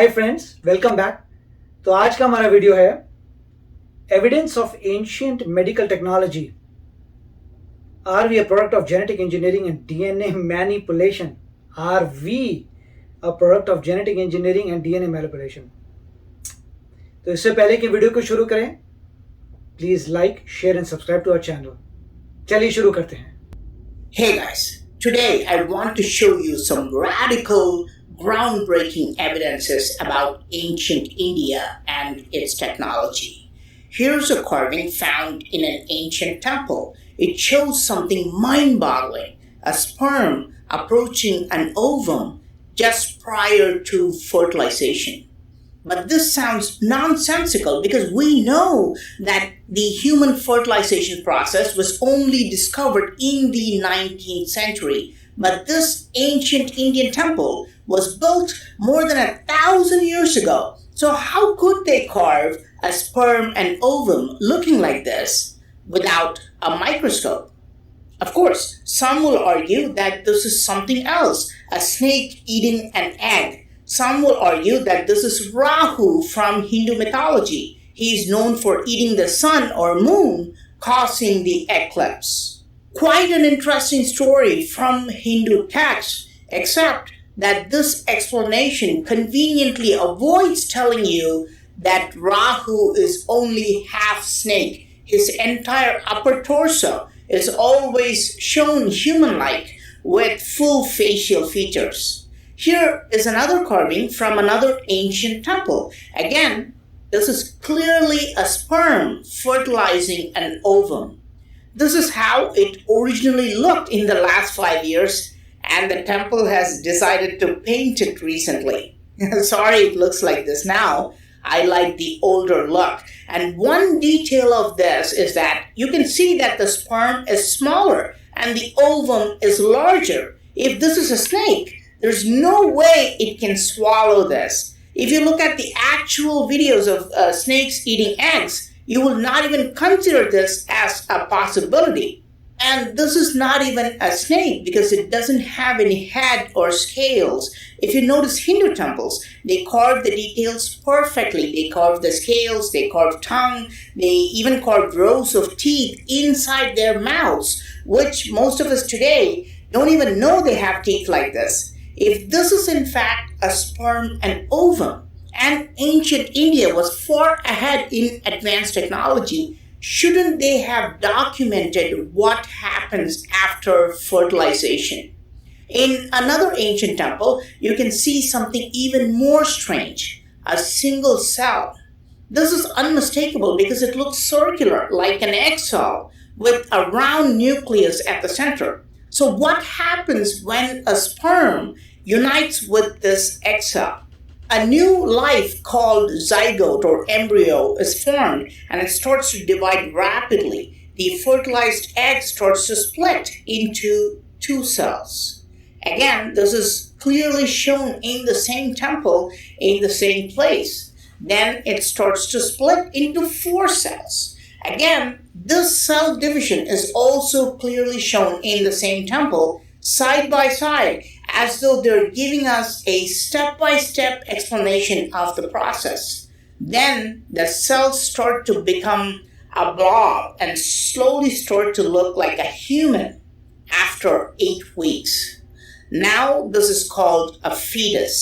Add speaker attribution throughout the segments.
Speaker 1: Hi friends, welcome back. तो आज का हमारा वीडियो है evidence of ancient medical technology. Are we a product of genetic engineering and DNA manipulation? Are we a product of genetic engineering and DNA manipulation? तो इससे पहले कि video को शुरू करें, please like, share and subscribe to our channel. चलिए शुरू करते हैं।
Speaker 2: Hey guys, today I want to show you some radical, groundbreaking evidences about ancient India and its technology. Here's a carving found in an ancient temple. It shows something mind-boggling, a sperm approaching an ovum just prior to fertilization. But this sounds nonsensical because we know that the human fertilization process was only discovered in the 19th century. But this ancient Indian temple was built more than 1,000 years ago. So how could they carve a sperm and ovum looking like this without a microscope? Of course, some will argue that this is something else, a snake eating an egg. Some will argue that this is Rahu from Hindu mythology. He is known for eating the sun or moon, causing the eclipse. Quite an interesting story from Hindu texts, except that this explanation conveniently avoids telling you that Rahu is only half snake. His entire upper torso is always shown human-like with full facial features. Here is another carving from another ancient temple. Again, this is clearly a sperm fertilizing an ovum. This is how it originally looked in the last 5 years, and the temple has decided to paint it recently. Sorry it looks like this now. I like the older look. And one detail of this is that you can see that the sperm is smaller and the ovum is larger. If this is a snake, there's no way it can swallow this. If you look at the actual videos of snakes eating eggs, you will not even consider this as a possibility. And this is not even a snake because it doesn't have any head or scales. If you notice Hindu temples, they carve the details perfectly. They carve the scales, they carve tongue, they even carve rows of teeth inside their mouths, which most of us today don't even know they have teeth like this. If this is in fact a sperm and ovum, and ancient India was far ahead in advanced technology, shouldn't they have documented what happens after fertilization? In another ancient temple, you can see something even more strange, a single cell. This is unmistakable because it looks circular, like an egg cell, with a round nucleus at the center. So what happens when a sperm unites with this egg cell? A new life called zygote or embryo is formed and it starts to divide rapidly. The fertilized egg starts to split into two cells. Again, this is clearly shown in the same temple, in the same place. Then it starts to split into 4 cells. Again, this cell division is also clearly shown in the same temple, side by side, as though they're giving us a step-by-step explanation of the process. Then the cells start to become a blob and slowly start to look like a human after 8 weeks. Now this is called a fetus.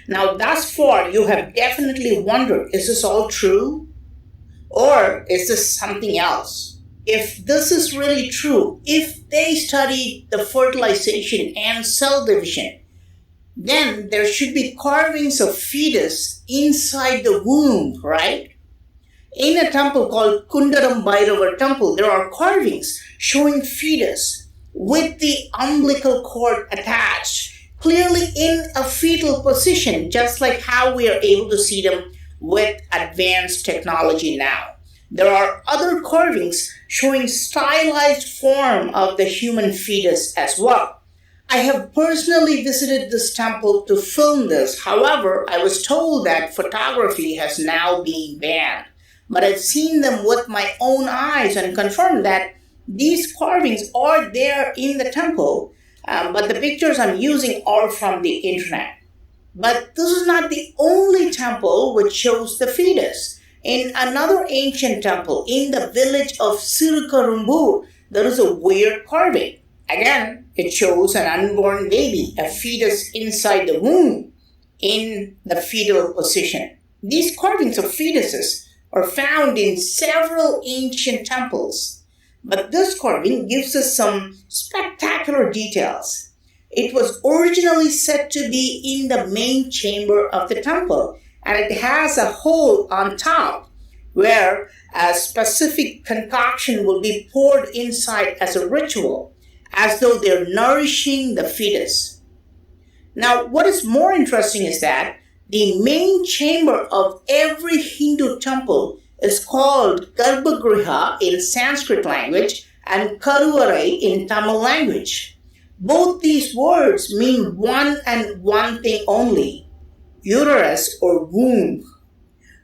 Speaker 2: Now thus far you have definitely wondered, is this all true? Or is this something else? If this is really true, if they studied the fertilization and cell division, then there should be carvings of fetus inside the womb, right? In a temple called Kundaram Bhairava Temple, there are carvings showing fetus with the umbilical cord attached, clearly in a fetal position, just like how we are able to see them with advanced technology now. There are other carvings showing stylized form of the human fetus as well. I have personally visited this temple to film this. However, I was told that photography has now been banned. But I've seen them with my own eyes and confirmed that these carvings are there in the temple, but the pictures I'm using are from the internet. But this is not the only temple which shows the fetus. In another ancient temple in the village of Sirukarumbu, there is a weird carving. Again, it shows an unborn baby, a fetus inside the womb, in the fetal position. These carvings of fetuses are found in several ancient temples. But this carving gives us some spectacular details. It was originally said to be in the main chamber of the temple, and it has a hole on top where a specific concoction will be poured inside as a ritual, as though they're nourishing the fetus. Now, what is more interesting is that the main chamber of every Hindu temple is called Garbhagriha in Sanskrit language and Karuvarai in Tamil language. Both these words mean one and one thing only: uterus or womb.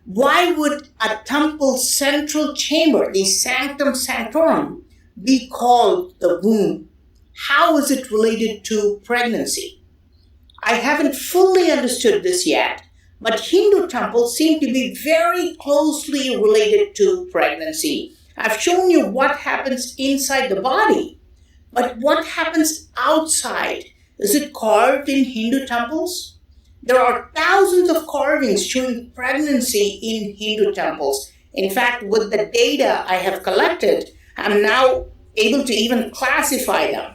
Speaker 2: Why would a temple's central chamber, the Sanctum Sanctorum, be called the womb? How is it related to pregnancy? I haven't fully understood this yet, but Hindu temples seem to be very closely related to pregnancy. I've shown you what happens inside the body, but what happens outside? Is it carved in Hindu temples? There are thousands of carvings showing pregnancy in Hindu temples. In fact, with the data I have collected, I'm now able to even classify them.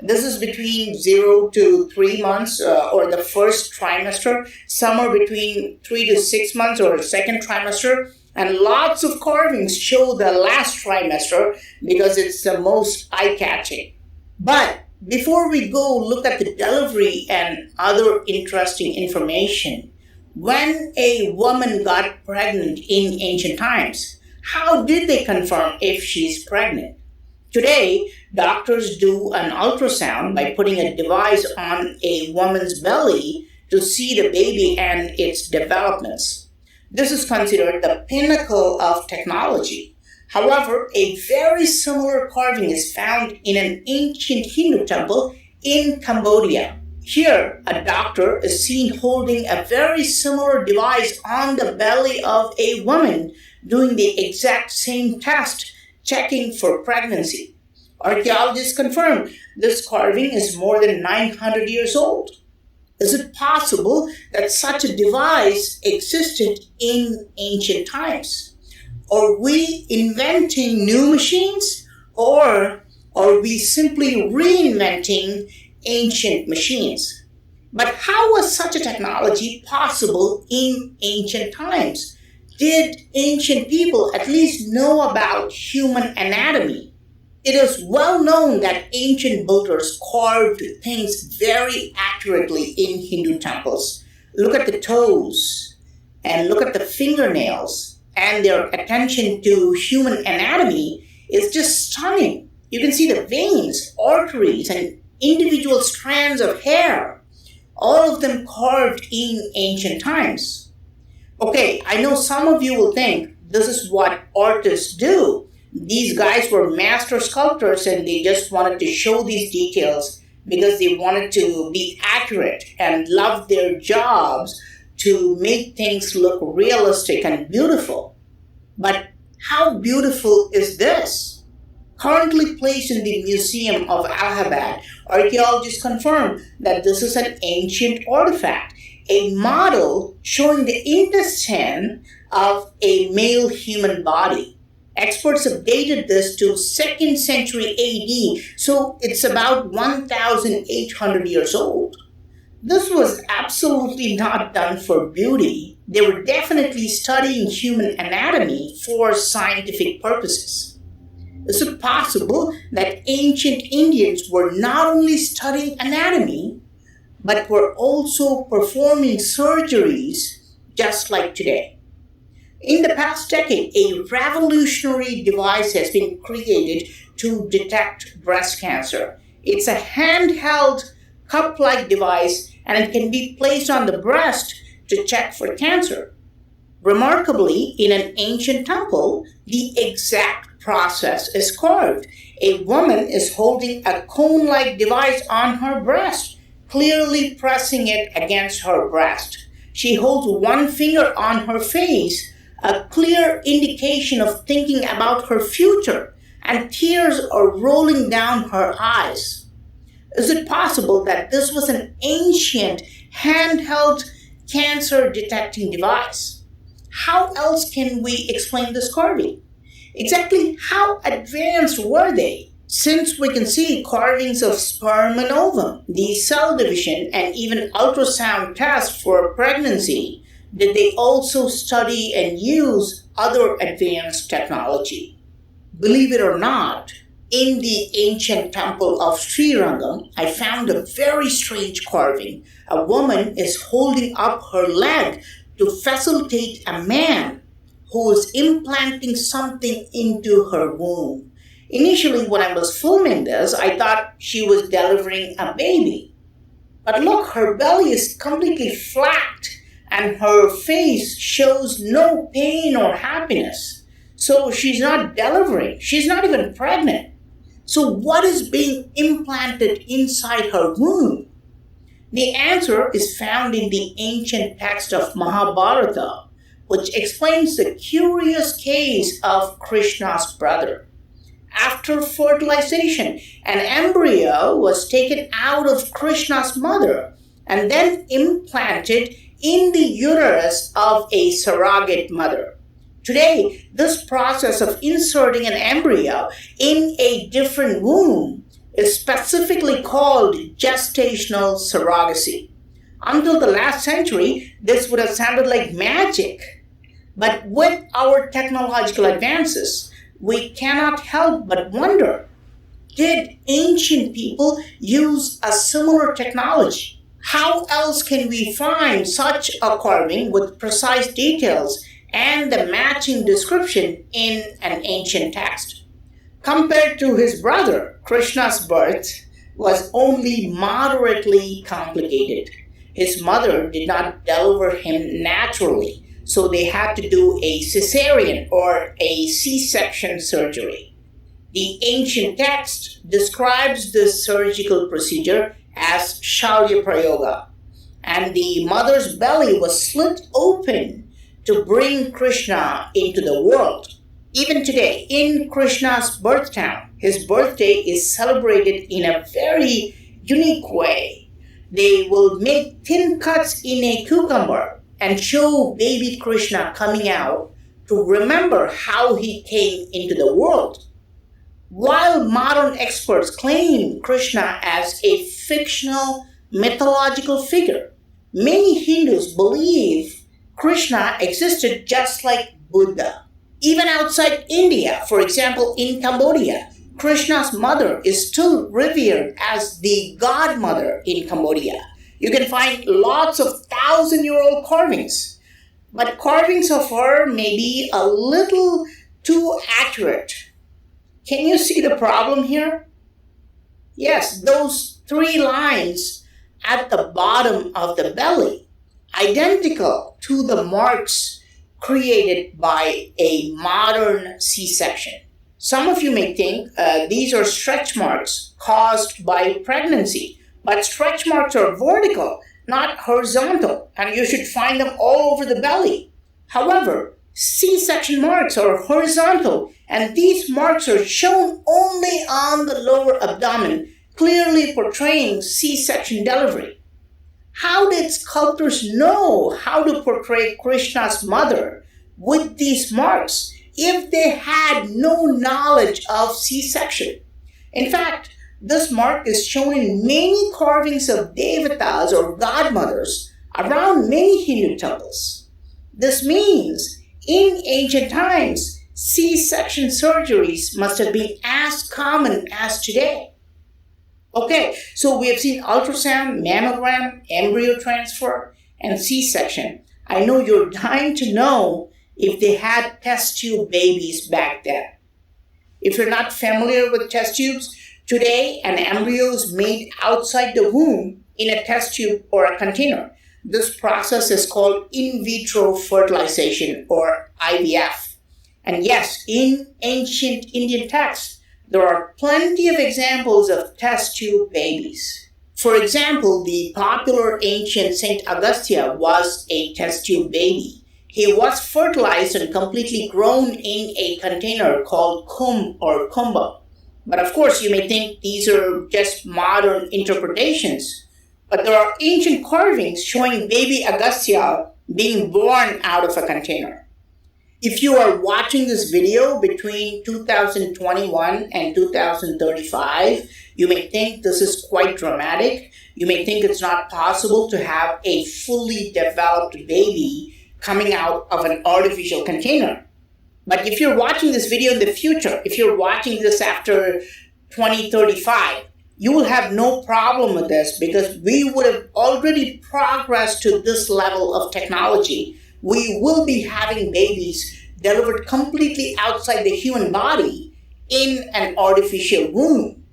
Speaker 2: This is between 0 to 3 months or the first trimester. Some are between 3 to 6 months or second trimester. And lots of carvings show the last trimester because it's the most eye-catching. But before we go look at the delivery and other interesting information, when a woman got pregnant in ancient times, how did they confirm if she's pregnant? Today, doctors do an ultrasound by putting a device on a woman's belly to see the baby and its developments. This is considered the pinnacle of technology. However, a very similar carving is found in an ancient Hindu temple in Cambodia. Here, a doctor is seen holding a very similar device on the belly of a woman doing the exact same test, checking for pregnancy. Archaeologists confirm this carving is more than 900 years old. Is it possible that such a device existed in ancient times? Are we inventing new machines, or are we simply reinventing ancient machines? But how was such a technology possible in ancient times? Did ancient people at least know about human anatomy? It is well known that ancient builders carved things very accurately in Hindu temples. Look at the toes and look at the fingernails. And their attention to human anatomy is just stunning. You can see the veins, arteries, and individual strands of hair, all of them carved in ancient times. Okay, I know some of you will think this is what artists do. These guys were master sculptors and they just wanted to show these details because they wanted to be accurate and loved their jobs to make things look realistic and beautiful. But how beautiful is this? Currently placed in the Museum of Allahabad, archaeologists confirm that this is an ancient artifact, a model showing the intestine of a male human body. Experts have dated this to 2nd century AD, so it's about 1,800 years old. This was absolutely not done for beauty. They were definitely studying human anatomy for scientific purposes. Is it possible that ancient Indians were not only studying anatomy, but were also performing surgeries just like today? In the past decade, a revolutionary device has been created to detect breast cancer. It's a handheld cup-like device and it can be placed on the breast to check for cancer. Remarkably, in an ancient temple, the exact process is carved. A woman is holding a cone-like device on her breast, clearly pressing it against her breast. She holds one finger on her face, a clear indication of thinking about her future, and tears are rolling down her eyes. Is it possible that this was an ancient handheld cancer detecting device? How else can we explain this carving? Exactly how advanced were they? Since we can see carvings of sperm and ovum, the cell division, and even ultrasound tests for pregnancy, did they also study and use other advanced technology? Believe it or not, in the ancient temple of Srirangam, I found a very strange carving. A woman is holding up her leg to facilitate a man who is implanting something into her womb. Initially, when I was filming this, I thought she was delivering a baby. But look, her belly is completely flat and her face shows no pain or happiness. So she's not delivering. She's not even pregnant. So what is being implanted inside her womb? The answer is found in the ancient text of Mahabharata, which explains the curious case of Krishna's brother. After fertilization, an embryo was taken out of Krishna's mother and then implanted in the uterus of a surrogate mother. Today, this process of inserting an embryo in a different womb is specifically called gestational surrogacy. Until the last century, this would have sounded like magic. But with our technological advances, we cannot help but wonder, did ancient people use a similar technology? How else can we find such a carving with precise details and the matching description in an ancient text? Compared to his brother, Krishna's birth was only moderately complicated. His mother did not deliver him naturally, so they had to do a cesarean or a C-section surgery. The ancient text describes this surgical procedure as Shalya Prayoga, and the mother's belly was slit open to bring Krishna into the world. Even today, in Krishna's birth town, his birthday is celebrated in a very unique way. They will make thin cuts in a cucumber and show baby Krishna coming out to remember how he came into the world. While modern experts claim Krishna as a fictional mythological figure, many Hindus believe Krishna existed just like Buddha. Even outside India, for example, in Cambodia, Krishna's mother is still revered as the godmother in Cambodia. You can find lots of 1,000-year-old carvings, but carvings of her may be a little too accurate. Can you see the problem here? Yes, those 3 lines at the bottom of the belly, identical to the marks created by a modern C-section. Some of you may think these are stretch marks caused by pregnancy, but stretch marks are vertical, not horizontal, and you should find them all over the belly. However, C-section marks are horizontal, and these marks are shown only on the lower abdomen, clearly portraying C-section delivery. How did sculptors know how to portray Krishna's mother with these marks if they had no knowledge of C-section? In fact, this mark is shown in many carvings of devatas or godmothers around many Hindu temples. This means, in ancient times, C-section surgeries must have been as common as today. Okay, so we have seen ultrasound, mammogram, embryo transfer, and C-section. I know you're dying to know if they had test tube babies back then. If you're not familiar with test tubes, today an embryo is made outside the womb in a test tube or a container. This process is called in vitro fertilization or IVF. And yes, in ancient Indian texts, there are plenty of examples of test tube babies. For example, the popular ancient Saint Augustia was a test tube baby. He was fertilized and completely grown in a container called kumb or kumba. But of course, you may think these are just modern interpretations. But there are ancient carvings showing baby Augustia being born out of a container. If you are watching this video between 2021 and 2035, you may think this is quite dramatic. You may think it's not possible to have a fully developed baby coming out of an artificial container. But if you're watching this video in the future, if you're watching this after 2035, you will have no problem with this because we would have already progressed to this level of technology. We will be having babies delivered completely outside the human body in an artificial womb.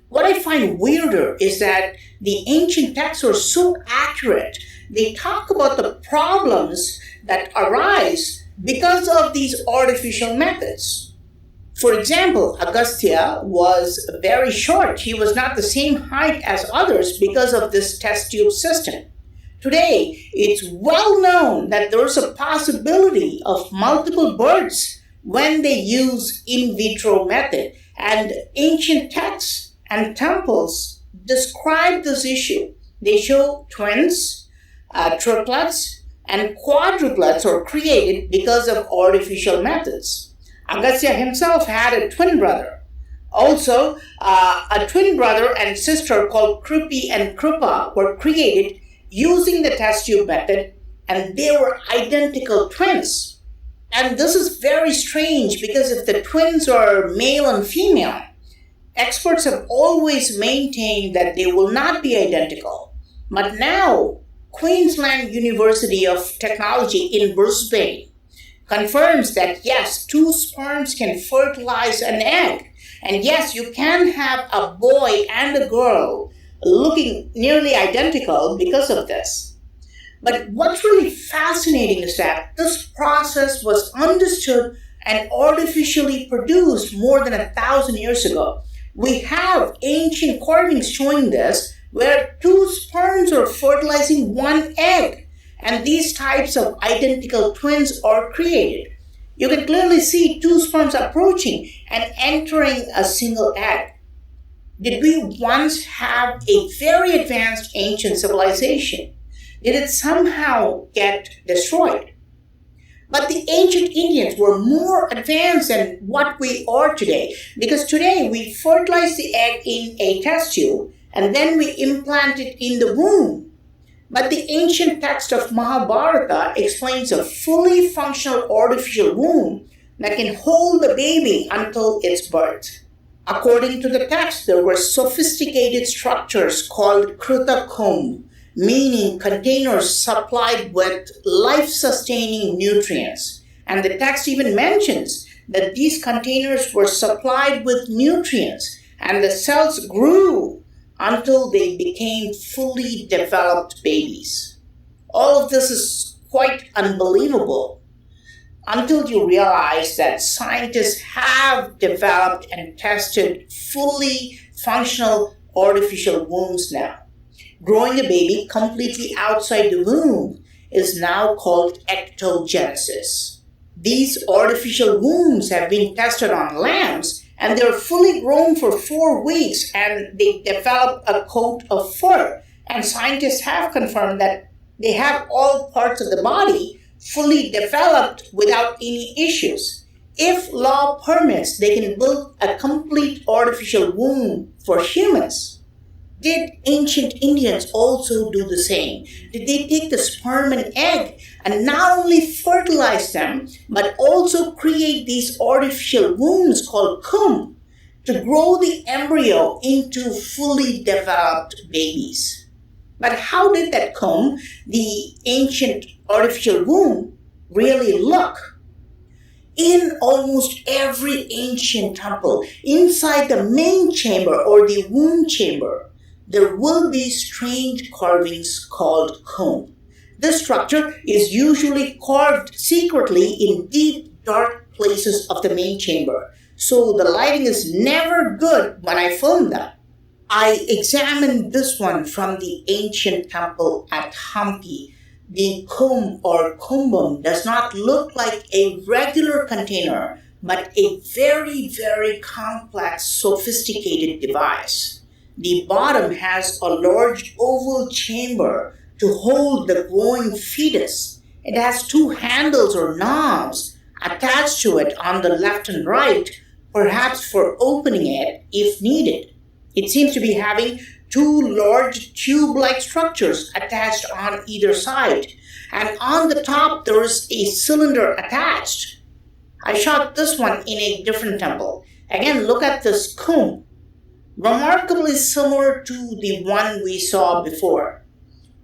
Speaker 2: What I find weirder is that the ancient texts are so accurate. They talk about the problems that arise because of these artificial methods. For example, Augustia was very short. He was not the same height as others because of this test tube system. Today, it's well known that there's a possibility of multiple births when they use in vitro method, and ancient texts and temples describe this issue. They show twins, triplets, and quadruplets are created because of artificial methods. Agastya himself had a twin brother. Also, a twin brother and sister called Kripi and Kripa were created using the test tube method, and they were identical twins. And this is very strange because if the twins are male and female, experts have always maintained that they will not be identical. But now, Queensland University of Technology in Brisbane confirms that yes, two sperms can fertilize an egg. And yes, you can have a boy and a girl looking nearly identical because of this. But what's really fascinating is that this process was understood and artificially produced more than 1,000 years ago. We have ancient carvings showing this, where two sperms are fertilizing one egg, and these types of identical twins are created. You can clearly see two sperms approaching and entering a single egg. Did we once have a very advanced ancient civilization? Did it somehow get destroyed? But the ancient Indians were more advanced than what we are today, because today we fertilize the egg in a test tube and then we implant it in the womb. But the ancient text of Mahabharata explains a fully functional artificial womb that can hold the baby until its birth. According to the text, there were sophisticated structures called Krita Kumbh, meaning containers supplied with life-sustaining nutrients. And the text even mentions that these containers were supplied with nutrients and the cells grew until they became fully developed babies. All of this is quite unbelievable until you realize that scientists have developed and tested fully functional artificial wombs now. Growing a baby completely outside the womb is now called ectogenesis. These artificial wombs have been tested on lambs, and they're fully grown for 4 weeks and they develop a coat of fur. And scientists have confirmed that they have all parts of the body fully developed without any issues. If law permits, they can build a complete artificial womb for humans. Did ancient Indians also do the same? Did they take the sperm and egg and not only fertilize them, but also create these artificial wombs called kumbh to grow the embryo into fully developed babies? But how did that kumbh, the ancient artificial womb, really look? In almost every ancient temple, inside the main chamber or the womb chamber, there will be strange carvings called kumbh. This structure is usually carved secretly in deep, dark places of the main chamber, so the lighting is never good when I film them. I examined this one from the ancient temple at Hampi. The kum or kumbum does not look like a regular container, but a very, very complex, sophisticated device. The bottom has a large oval chamber to hold the growing fetus. It has two handles or knobs attached to it on the left and right, perhaps for opening it if needed. It seems to be having two large tube-like structures attached on either side, and on the top there is a cylinder attached. I shot this one in a different temple. Again, look at this kum. Remarkably similar to the one we saw before.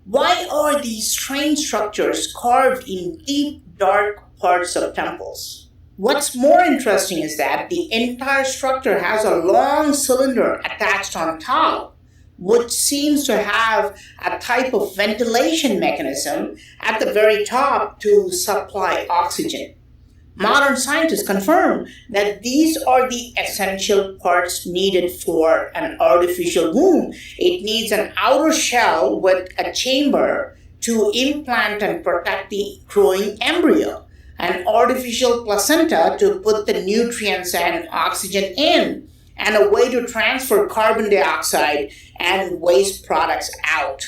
Speaker 2: Why are these strange structures carved in deep, dark parts of temples? What's more interesting is that the entire structure has a long cylinder attached on top, which seems to have a type of ventilation mechanism at the very top to supply oxygen. Modern scientists confirm that these are the essential parts needed for an artificial womb. It needs an outer shell with a chamber to implant and protect the growing embryo, an artificial placenta to put the nutrients and oxygen in, and a way to transfer carbon dioxide and waste products out.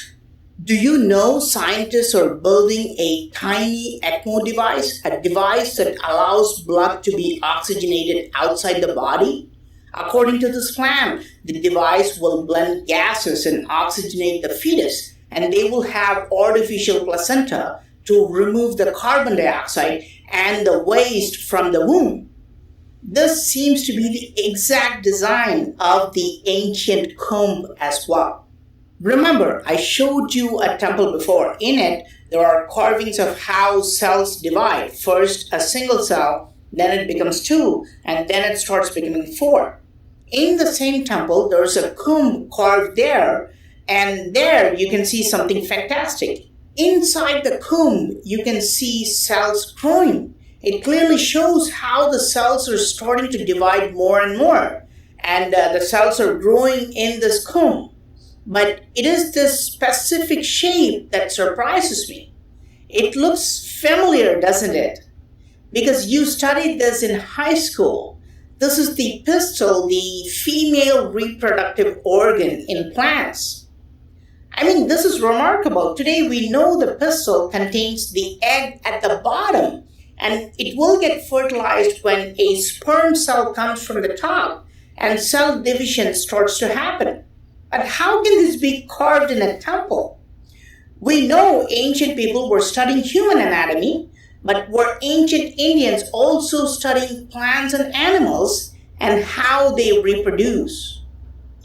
Speaker 2: Do you know scientists are building a tiny ECMO device, a device that allows blood to be oxygenated outside the body? According to this plan, the device will blend gases and oxygenate the fetus, and they will have artificial placenta to remove the carbon dioxide and the waste from the womb. This seems to be the exact design of the ancient kum as well. Remember, I showed you a temple before. In it, there are carvings of how cells divide. First, a single cell, then it becomes two, and then it starts becoming four. In the same temple, there's a kum carved there, and there you can see something fantastic. Inside the kum, you can see cells growing. It clearly shows how the cells are starting to divide more and more, and the cells are growing in this kum. But it is this specific shape that surprises me. It looks familiar, doesn't it? Because you studied this in high school. This is the pistil, the female reproductive organ in plants. I mean, this is remarkable. Today we know the pistil contains the egg at the bottom, and it will get fertilized when a sperm cell comes from the top and cell division starts to happen. But how can this be carved in a temple? We know ancient people were studying human anatomy, but were ancient Indians also studying plants and animals and how they reproduce?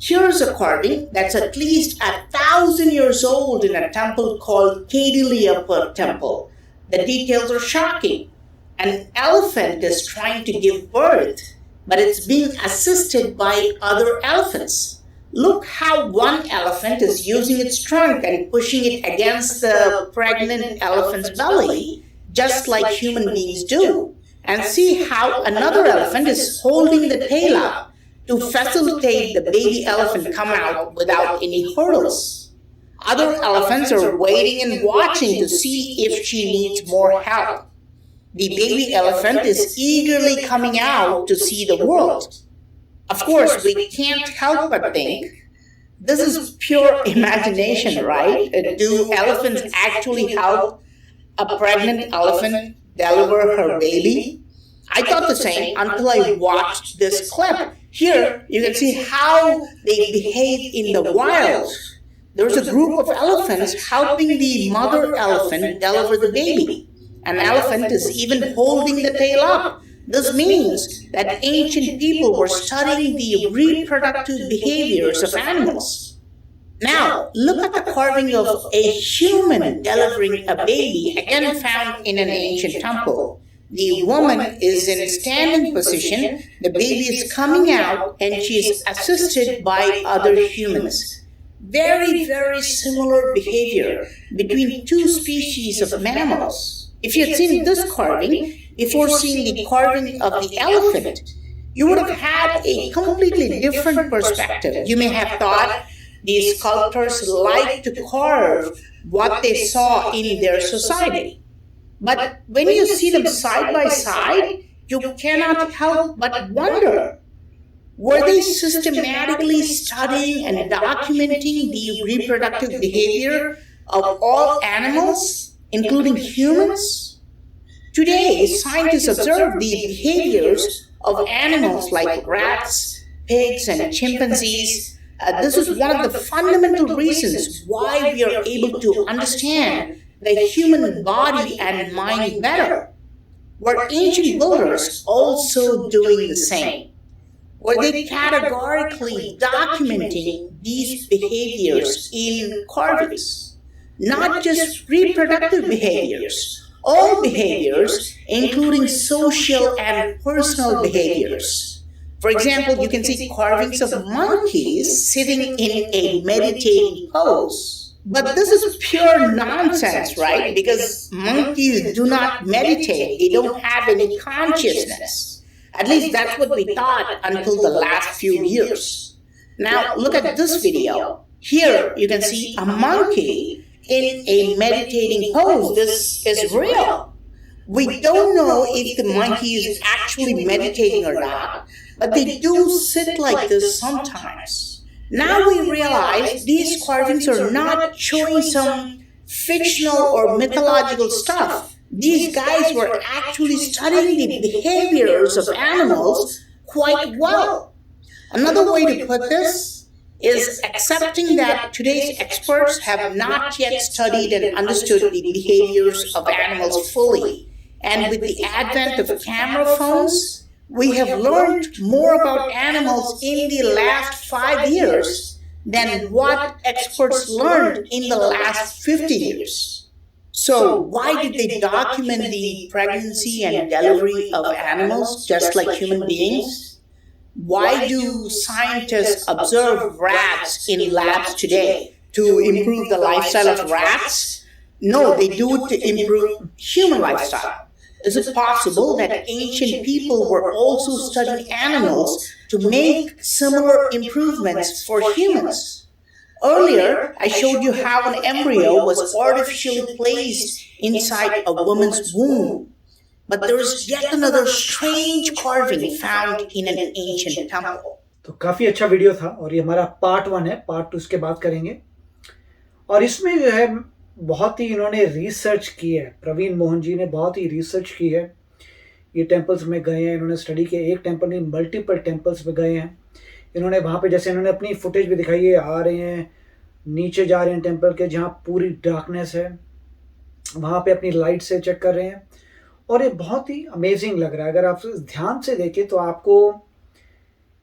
Speaker 2: Here's a carving that's at least 1,000 years old in a temple called Kediliyapur Temple. The details are shocking. An elephant is trying to give birth, but it's being assisted by other elephants. Look how one elephant is using its trunk and pushing it against the pregnant elephant's belly, just like human beings do. And see how another elephant is holding the tail up to facilitate the baby elephant come out without any hurdles. Other elephants are waiting and watching to see if she needs more help. The baby elephant is eagerly coming out to see the world. Of course, we can't help but think, this is pure imagination, right? Do elephants actually help a pregnant elephant deliver her baby? I thought the same until I watched this clip. Here, you can see how they behave in the wild. There's a group of elephants helping the mother elephant deliver the baby. An elephant is even holding the tail up. This means that ancient people were studying the reproductive behaviors of animals. Now, look at the carving of a human delivering a baby, again found in an ancient temple. The woman is in a standing position, the baby is coming out, and she is assisted by other humans. Very, very similar behavior between two species of mammals. If you had seen this carving before seeing the carving of the elephant, you would have had a completely different perspective. You may have thought these sculptors liked to carve what they saw in their society. But when you see them side by side, you cannot help but wonder, were they systematically studying and documenting the reproductive behavior of all animals, including humans? Today, scientists observe the behaviors of animals like rats, pigs, and chimpanzees. This is one of the fundamental reasons why we are able to understand the human body and mind better. Were ancient builders also doing the same? Were they categorically documenting these behaviors in carvings? Not just reproductive behaviors, all behaviors, including social and personal behaviors. For example, you can see carvings of monkeys sitting in a meditating pose. But this is pure nonsense, right? Because monkeys do not meditate, they don't have any consciousness. At least that's what we thought until the last few years. Now, look at this video. Here, you can see a monkey in a meditating pose. This is real. We don't know if the monkey is actually meditating or not, but they do sit like this sometimes. Now we realize these carvings are not showing some fictional or mythological stuff. These guys were actually studying the behaviors of animals quite well. Another way to put this is accepting that today's experts have not yet studied and understood the behaviors of animals fully. And with the advent of camera phones, we have learned more about animals in the last 5 years than what experts learned in the last 50 years. So why did they document the pregnancy and delivery of animals just like human beings? Why do scientists observe rats in labs today? To improve the lifestyle of rats? No, they do it to improve human lifestyle. Is it possible that ancient people were also studying animals to make similar improvements for humans? Earlier, I showed you how an embryo was artificially placed inside a woman's womb. But there is yet another strange carving found in an ancient temple.
Speaker 1: तो काफ़ी अच्छा video था और ये हमारा part 1 है, part 2 उसके बाद करेंगे। और इसमें जो है बहुत ही इन्होंने रिसर्च की है, प्रवीण मोहन जी ने बहुत ही रिसर्च की है। ये टेम्पल्स में गए हैं, इन्होंने स्टडी किया, एक टेम्पल नहीं मल्टीपल टेम्पल्स में गए हैं। इन्होंने वहाँ पे जैसे इन्होंने अपनी फुटेज भी दिखाई है, आ रहे हैं नीचे जा रहे हैं टेम्पल के जहाँ पूरी डार्कनेस है, वहाँ पे अपनी लाइट से चेक कर रहे हैं और ये बहुत ही अमेजिंग लग रहा है। अगर आप ध्यान से देखें तो आपको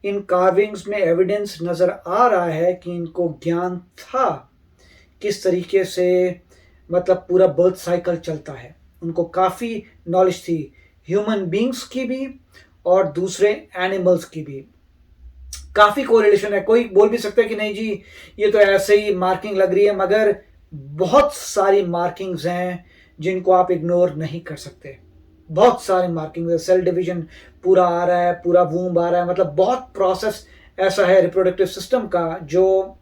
Speaker 1: इन कार्विंग्स में एविडेंस नज़र आ रहा है कि इनको ज्ञान था किस तरीके से मतलब पूरा बर्थ साइकिल चलता है। उनको काफ़ी नॉलेज थी ह्यूमन बींग्स की भी और दूसरे एनिमल्स की भी। काफ़ी कोरिलेशन है। कोई बोल भी सकता है कि नहीं जी ये तो ऐसे ही मार्किंग लग रही है, मगर बहुत सारी मार्किंग्स हैं जिनको आप इग्नोर नहीं कर सकते। बहुत सारे मार्किंग्स है, सेल डिवीजन पूरा आ रहा है, पूरा वूम्ब आ रहा है, मतलब बहुत प्रोसेस ऐसा है रिप्रोडक्टिव सिस्टम का जो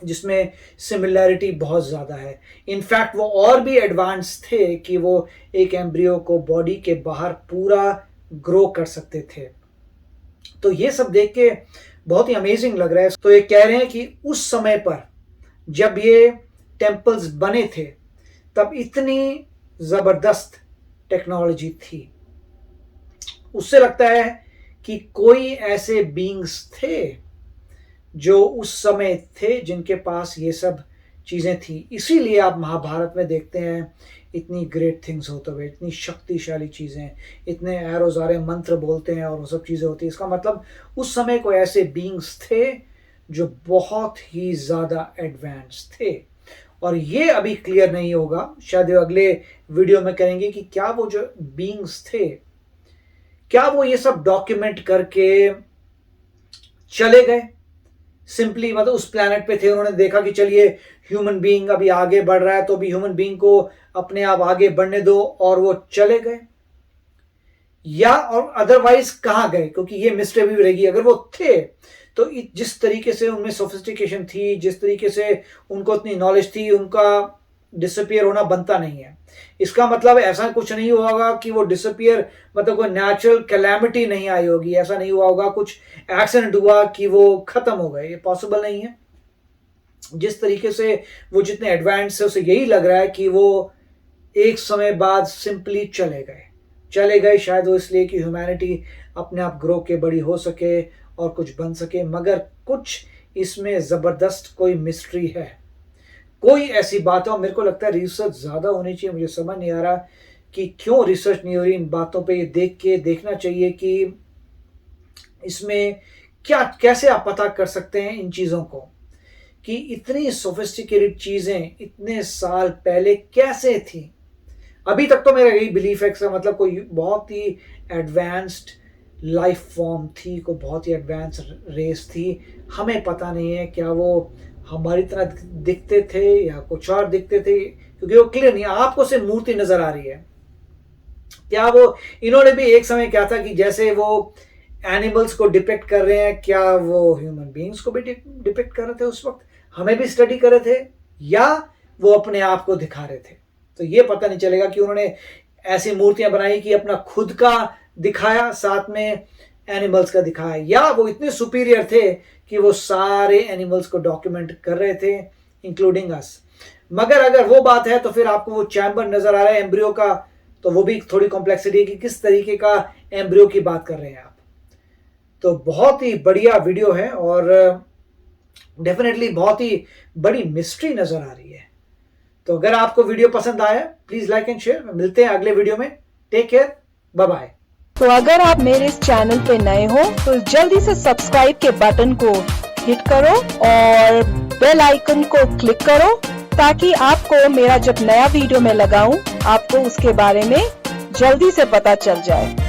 Speaker 1: जिसमें सिमिलैरिटी बहुत ज़्यादा है। इनफैक्ट वो और भी एडवांस थे कि वो एक एम्ब्रियो को बॉडी के बाहर पूरा ग्रो कर सकते थे। तो ये सब देख के बहुत ही अमेजिंग लग रहा है। तो ये कह रहे हैं कि उस समय पर जब ये टेम्पल्स बने थे तब इतनी ज़बरदस्त टेक्नोलॉजी थी। उससे लगता है कि कोई ऐसे बींग्स थे जो उस समय थे जिनके पास ये सब चीज़ें थी। इसीलिए आप महाभारत में देखते हैं इतनी ग्रेट थिंग्स होते हुए, इतनी शक्तिशाली चीज़ें, इतने एरोज आ रहे मंत्र बोलते हैं और वो सब चीज़ें होती हैं। इसका मतलब उस समय कोई ऐसे बींग्स थे जो बहुत ही ज़्यादा एडवांस थे। और ये अभी क्लियर नहीं होगा, शायद अगले वीडियो में करेंगे कि क्या वो जो बींग्स थे क्या वो ये सब डॉक्यूमेंट करके चले गए, सिंपली मतलब उस प्लैनेट पे थे, उन्होंने देखा कि चलिए ह्यूमन बीइंग अभी आगे बढ़ रहा है तो भी ह्यूमन बीइंग को अपने आप आगे बढ़ने दो और वो चले गए, या और अदरवाइज कहाँ गए, क्योंकि ये मिस्ट्री भी रहेगी। अगर वो थे तो जिस तरीके से उनमें सोफिस्टिकेशन थी, जिस तरीके से उनको इतनी नॉलेज थी, उनका डिसअपियर होना बनता नहीं है। इसका मतलब ऐसा कुछ नहीं हुआ होगा कि वो डिसअपियर मतलब कोई नेचुरल कैलेमिटी नहीं आई होगी, ऐसा नहीं हुआ होगा कुछ एक्सीडेंट हुआ कि वो खत्म हो गए, ये पॉसिबल नहीं है। जिस तरीके से वो जितने एडवांस है, उसे यही लग रहा है कि वो एक समय बाद सिंपली चले गए शायद वो इसलिए कि ह्यूमैनिटी अपने आप ग्रो के बड़ी हो सके और कुछ बन सके। मगर कुछ इसमें ज़बरदस्त कोई मिस्ट्री है, कोई ऐसी बात है। और मेरे को लगता है रिसर्च ज़्यादा होनी चाहिए। मुझे समझ नहीं आ रहा कि क्यों रिसर्च नहीं हो रही इन बातों पे। ये देखना चाहिए कि इसमें क्या, कैसे आप पता कर सकते हैं इन चीज़ों को कि इतनी सोफिस्टिकेटेड चीज़ें इतने साल पहले कैसे थी। अभी तक तो मेरा यही बिलीफ है कि मतलब कोई बहुत ही एडवांस्ड लाइफ फॉर्म थी, कोई बहुत ही एडवांस रेस थी। हमें पता नहीं है क्या वो हमारी तरह दिखते थे या कुछ और दिखते थे, क्योंकि वो क्लियर नहीं। आपको सिर्फ मूर्ति नजर आ रही है। क्या वो इन्होंने भी एक समय क्या था कि जैसे वो एनिमल्स को डिपिक्ट कर रहे हैं, क्या वो ह्यूमन बीइंग्स को भी डिपिक्ट कर रहे थे उस वक्त, हमें भी स्टडी कर रहे थे, या वो अपने आप को दिखा रहे थे। तो ये पता नहीं चलेगा कि उन्होंने ऐसी मूर्तियां बनाई कि अपना खुद का दिखाया, साथ में एनिमल्स का दिखाया, या वो इतने सुपीरियर थे कि वो सारे एनिमल्स को डॉक्यूमेंट कर रहे थे इंक्लूडिंग अस। मगर अगर वो बात है तो फिर आपको वो चैम्बर नजर आ रहा है एम्ब्रियो का, तो वो भी थोड़ी कॉम्प्लेक्सिटी है कि किस तरीके का एम्ब्रियो की बात कर रहे हैं आप। तो बहुत ही बढ़िया वीडियो है और डेफिनेटली बहुत ही बड़ी मिस्ट्री नजर आ रही है। तो अगर आपको वीडियो पसंद आया प्लीज लाइक एंड शेयर। मिलते हैं अगले वीडियो में। Take care, bye bye.
Speaker 3: तो अगर आप मेरे इस चैनल पे नए हो तो जल्दी से सब्सक्राइब के बटन को हिट करो और बेल आइकन को क्लिक करो, ताकि आपको मेरा जब नया वीडियो मैं लगाऊं आपको उसके बारे में जल्दी से पता चल जाए।